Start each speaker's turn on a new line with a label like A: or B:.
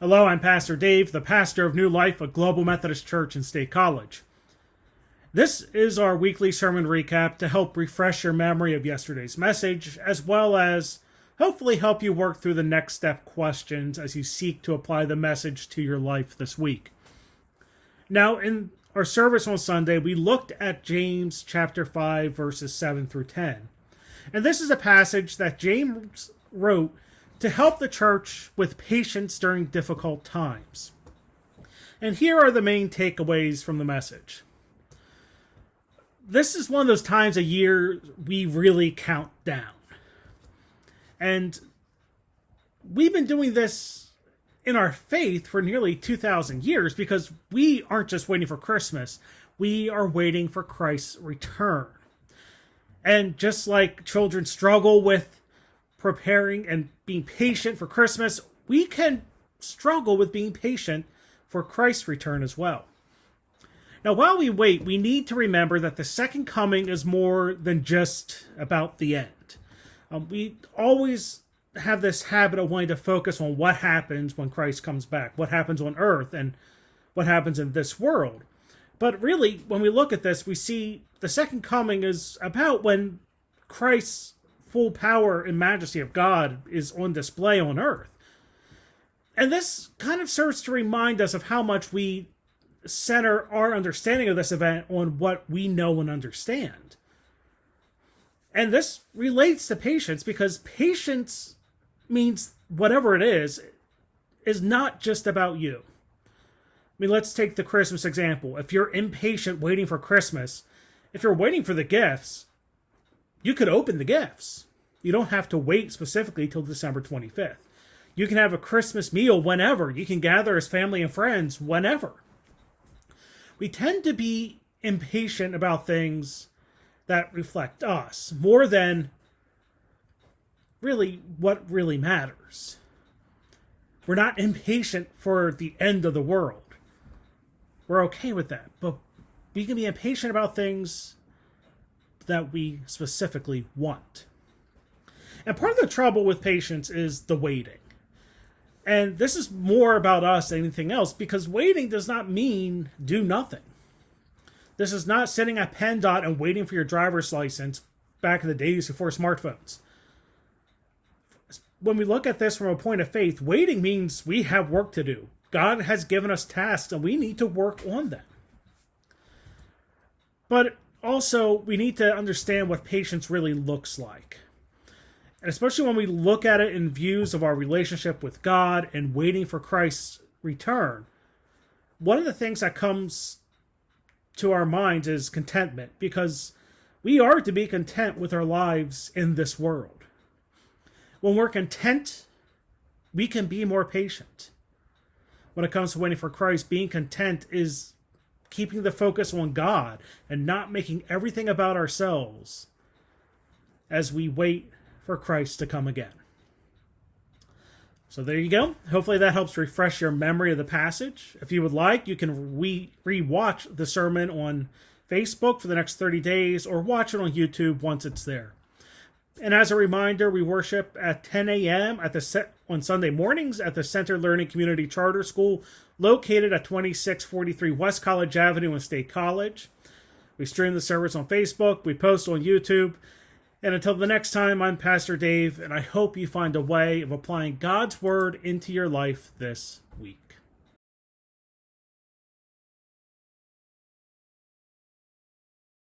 A: Hello, I'm Pastor Dave, the pastor of New Life, a Global Methodist Church in State College. This is our weekly sermon recap to help refresh your memory of yesterday's message, as well as hopefully help you work through the next step questions as you seek to apply the message to your life this week. Now, in our service on Sunday, we looked at James chapter 5, verses 7 through 10. And this is a passage that James wrote to help the church with patience during difficult times. And here are the main takeaways from the message. This is one of those times a year we really count down. And we've been doing this in our faith for nearly 2,000 years because we aren't just waiting for Christmas. We are waiting for Christ's return. And just like children struggle with preparing and being patient for Christmas, we can struggle with being patient for Christ's return as well. Now, while we wait, we need to remember that the second coming is more than just about the end. We always have this habit of wanting to focus on what happens when Christ comes back, what happens on earth, and what happens in this world. But really, when we look at this, we see the second coming is about when Christ's full power and majesty of God is on display on earth. And this kind of serves to remind us of how much we center our understanding of this event on what we know and understand. And this relates to patience because patience means whatever it is not just about you. I mean, let's take the Christmas example. If you're impatient waiting for Christmas, if you're waiting for the gifts, you could open the gifts. You don't have to wait specifically till December 25th. You can have a Christmas meal whenever. You can gather as family and friends whenever. We tend to be impatient about things that reflect us more than really what really matters. We're not impatient for the end of the world. We're okay with that. But we can be impatient about things that we specifically want. And part of the trouble with patience is the waiting. And this is more about us than anything else because waiting does not mean do nothing. This is not sitting at PennDOT and waiting for your driver's license back in the days before smartphones. When we look at this from a point of faith, waiting means we have work to do. God has given us tasks and we need to work on them. But also, we need to understand what patience really looks like. And especially when we look at it in views of our relationship with God and waiting for Christ's return, one of the things that comes to our minds is contentment, because we are to be content with our lives in this world. When we're content, we can be more patient. When it comes to waiting for Christ, being content is keeping the focus on God and not making everything about ourselves as we wait for Christ to come again. So there you go. Hopefully that helps refresh your memory of the passage. If you would like, you can re-watch the sermon on Facebook for the next 30 days or watch it on YouTube once it's there. And as a reminder, we worship at 10 a.m. on Sunday mornings at the Center Learning Community Charter School, located at 2643 West College Avenue in State College. We stream the service on Facebook. We post on YouTube. And until the next time, I'm Pastor Dave, and I hope you find a way of applying God's Word into your life this week.